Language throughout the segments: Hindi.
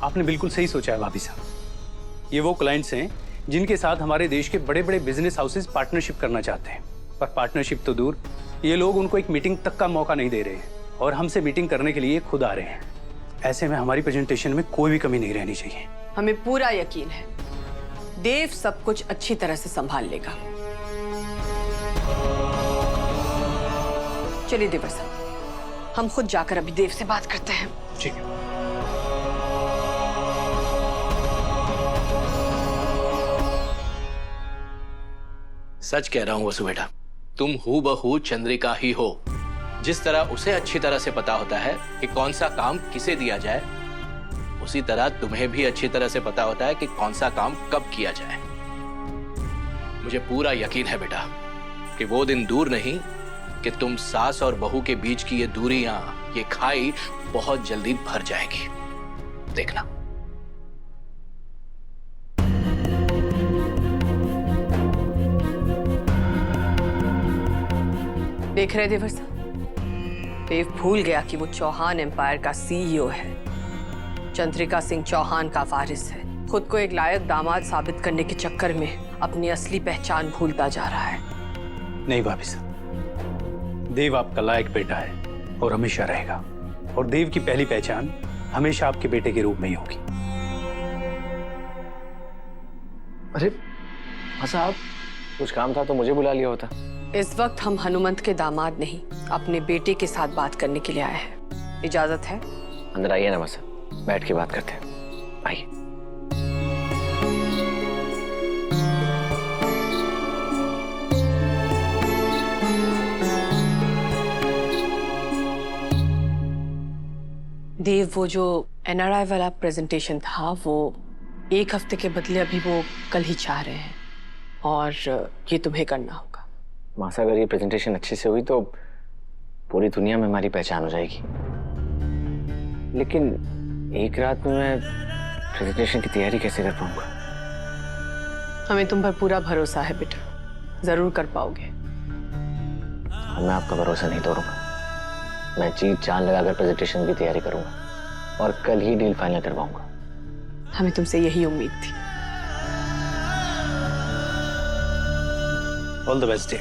आपने बिल्कुल सही सोचा है भाभी साहब। ये वो क्लाइंट्स हैं जिनके साथ हमारे देश के बड़े बड़े बिजनेस हाउसेस पार्टनरशिप करना चाहते हैं, पर पार्टनरशिप तो दूर, ये लोग उनको एक मीटिंग तक का मौका नहीं दे रहे हैं और हमसे मीटिंग करने के लिए खुद आ रहे हैं। ऐसे में हमारी प्रेजेंटेशन में कोई भी कमी नहीं रहनी चाहिए। हमें पूरा यकीन है देव सब कुछ अच्छी तरह से संभाल लेगा। चलिए देवर साहब, हम खुद जाकर अभी देव से बात करते हैं। ठीक है। सच कह रहा हूं वसु बेटा, तुम हूबहू चंद्रिका ही हो। जिस तरह उसे अच्छी तरह से पता होता है कि कौन सा काम किसे दिया जाए, उसी तरह तुम्हें भी अच्छी तरह से पता होता है कि कौन सा काम कब किया जाए। मुझे पूरा यकीन है बेटा कि वो दिन दूर नहीं कि तुम सास और बहू के बीच की ये दूरियां, ये खाई बहुत जल्दी भर जाएगी। देखना। देख रहे देवर साहब, देव भूल गया कि वो चौहान एम्पायर का सीईओ है, चंद्रिका सिंह चौहान का वारिस है। खुद को एक लायक दामाद साबित करने के चक्कर में अपनी असली पहचान भूलता जा रहा है। नहीं भाभी साहब, देव आपका लायक बेटा है और हमेशा रहेगा, और देव की पहली पहचान हमेशा आपके बेटे के रूप में ही होगी। अरे साहब, कुछ काम था तो मुझे बुला लिया होता। इस वक्त हम हनुमंत के दामाद नहीं, अपने बेटे के साथ बात करने के लिए आए हैं। इजाजत है? अंदर आइए ना, बस बैठ के बात करते हैं। आइए। देव, वो जो एनआरआई वाला प्रेजेंटेशन था, वो एक हफ्ते के बदले अभी वो कल ही चाह रहे हैं, और ये तुम्हें करना होगा। मासा, अगर ये प्रेजेंटेशन अच्छे से हुई तो पूरी दुनिया में हमारी पहचान हो जाएगी, लेकिन एक रात में मैं प्रेजेंटेशन की तैयारी कैसे कर पाऊंगा? हमें तुम पर पूरा भरोसा है बेटा, जरूर कर पाओगे। मैं आपका भरोसा नहीं तोड़ूंगा। मैं जीत जान लगाकर प्रेजेंटेशन की तैयारी करूंगा और कल ही डील फाइनल करवाऊंगा। हमें तुमसे यही उम्मीद थी। All the best.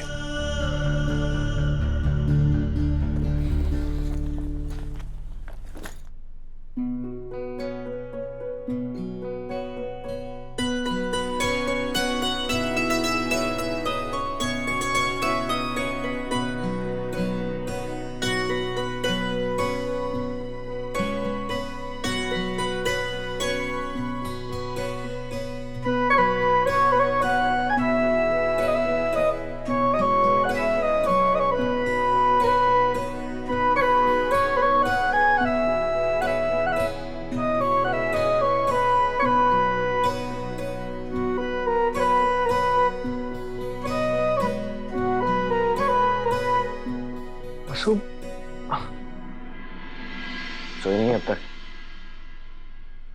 सोई नहीं अब तक?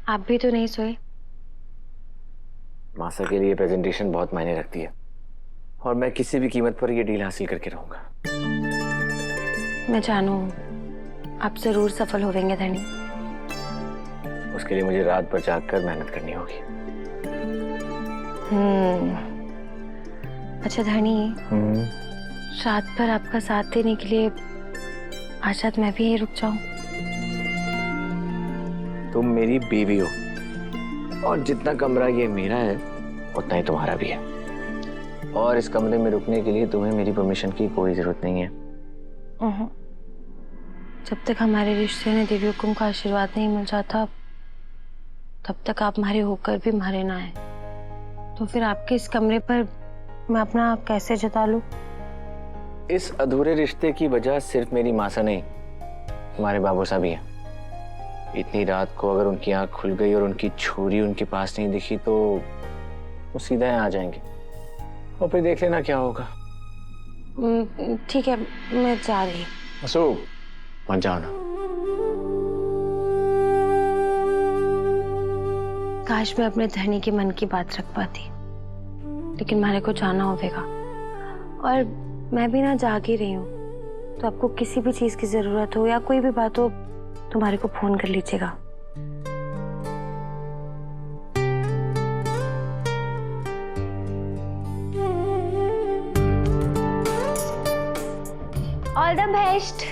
आप भी तो नहीं सोए? मासा के लिए प्रेजेंटेशन बहुत मायने रखती है और मैं किसी भी कीमत पर ये डील हासिल करके रहूंगा। मैं जानू, आप जरूर सफल होवेंगे धनी। उसके लिए मुझे रात भर जागकर मेहनत करनी होगी। अच्छा धनी, रात भर आपका साथ देने के लिए आज रात मैं भी यहीं रुक जाऊं? तुम मेरी बीवी हो और जितना कमरा ये मेरा है उतना ही तुम्हारा भी है, और इस कमरे में रुकने के लिए तुम्हें मेरी परमिशन की कोई जरूरत नहीं है। जब तक हमारे रिश्ते में देवी हुकुम का आशीर्वाद नहीं मिल जाता, तब तक आप हमारे होकर भी हमारे ना हैं। तो फिर आपके इस कमरे पर मैं अपना कैसे जता लूं? इस अधूरे रिश्ते की वजह सिर्फ मेरी मासा नहीं, तुम्हारे बाबू साहब भी हैं। इतनी रात को अगर उनकी आंख खुल गई और उनकी छुरी उनके पास नहीं दिखी तो वो सीधा यहाँ आ जाएंगे और फिर देख लेना क्या होगा। ठीक है, मैं जा रही हूँ। असू, मत जाओ ना। काश मैं अपने धनी के मन की बात रख पाती, लेकिन मारे को जाना होगा और मैं भी ना जाग ही रही हूँ। तो आपको किसी भी चीज की जरूरत हो या कोई भी बात हो, तुम्हारे को फोन कर लीजिएगा। All the best.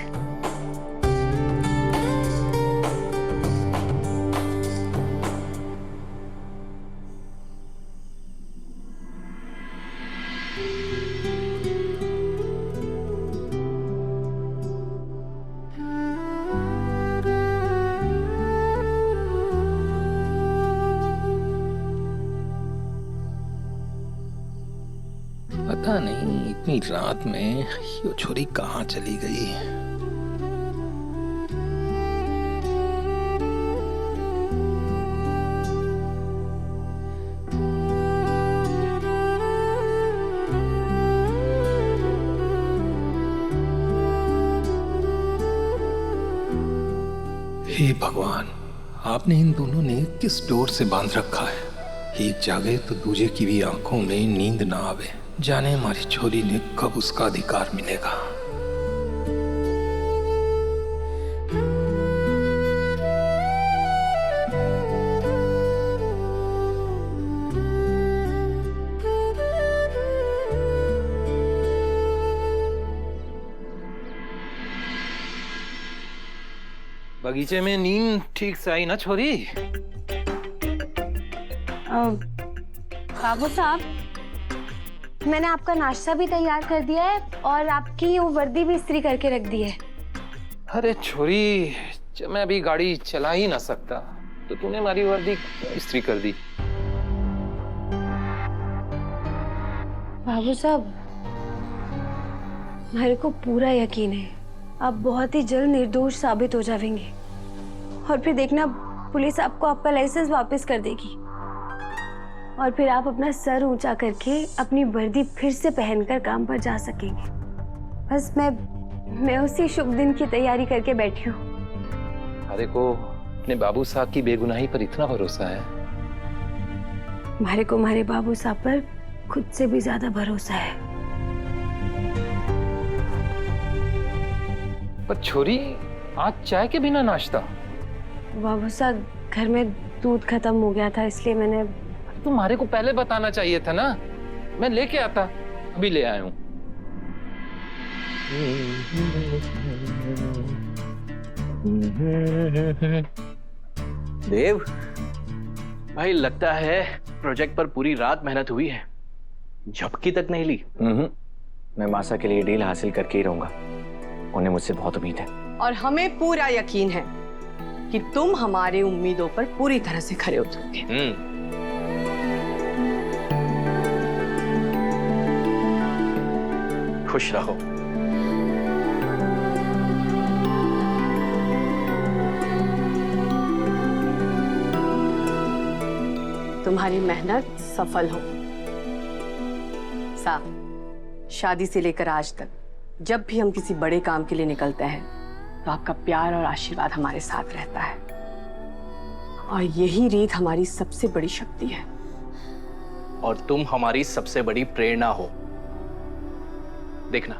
पता नहीं इतनी रात में ये छोरी कहाँ चली गई। हे भगवान, आपने इन दोनों ने किस डोर से बांध रखा है। एक जागे तो दूजे की भी आंखों में नींद ना आवे। जाने हमारी छोरी ने कब उसका अधिकार मिलेगा। बगीचे में नींद ठीक से आई ना छोरी? बाबू साहब, मैंने आपका नाश्ता भी तैयार कर दिया है और आपकी वो वर्दी भी इस्त्री करके रख दी है। अरे छोरी, जब मैं अभी गाड़ी चला ही ना सकता तो तूने हमारी वर्दी इस्त्री कर दी। बाबू साहब, मेरे को पूरा यकीन है आप बहुत ही जल्द निर्दोष साबित हो जाएंगे और फिर देखना पुलिस आपको आपका लाइसेंस वापस कर देगी और फिर आप अपना सर ऊंचा करके अपनी वर्दी फिर से पहनकर काम पर जा सकेंगे। बस मैं उसी शुभ दिन की तैयारी करके बैठी हूँ। अरे को अपने बाबू साहब की बेगुनाही पर इतना भरोसा है? हमारे को हमारे बाबू साहब पर खुद से भी ज्यादा भरोसा है। पर छोरी, आज चाय के बिना नाश्ता? बाबू साहब, घर में दूध खत्म हो गया था इसलिए मैंने। तुम्हारे को पहले बताना चाहिए था ना, मैं लेके आता। अभी ले आया हूं। देव भाई, लगता है प्रोजेक्ट पर पूरी रात मेहनत हुई है, झपकी तक नहीं ली। मैं मासा के लिए डील हासिल करके ही रहूंगा। उन्हें मुझसे बहुत उम्मीद है और हमें पूरा यकीन है कि तुम हमारी उम्मीदों पर पूरी तरह से खरे उतरोगे। खुश रहो। तुम्हारी मेहनत सफल हो। शादी से लेकर आज तक जब भी हम किसी बड़े काम के लिए निकलते हैं तो आपका प्यार और आशीर्वाद हमारे साथ रहता है और यही रीत हमारी सबसे बड़ी शक्ति है। और तुम हमारी सबसे बड़ी प्रेरणा हो। देखना,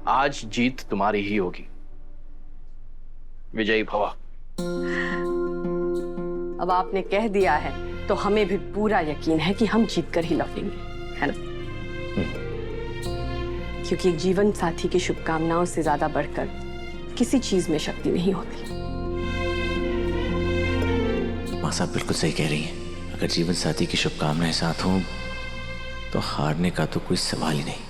आज जीत तुम्हारी ही होगी। विजयी भवा। अब आपने कह दिया है तो हमें भी पूरा यकीन है कि हम जीत कर ही लौटेंगे, है ना? क्योंकि एक जीवन साथी की शुभकामनाओं से ज्यादा बढ़कर किसी चीज में शक्ति नहीं होती। माँ साहब बिल्कुल सही कह रही हैं। अगर जीवन साथी की शुभकामनाएं साथ हों तो हारने का तो कोई सवाल ही नहीं।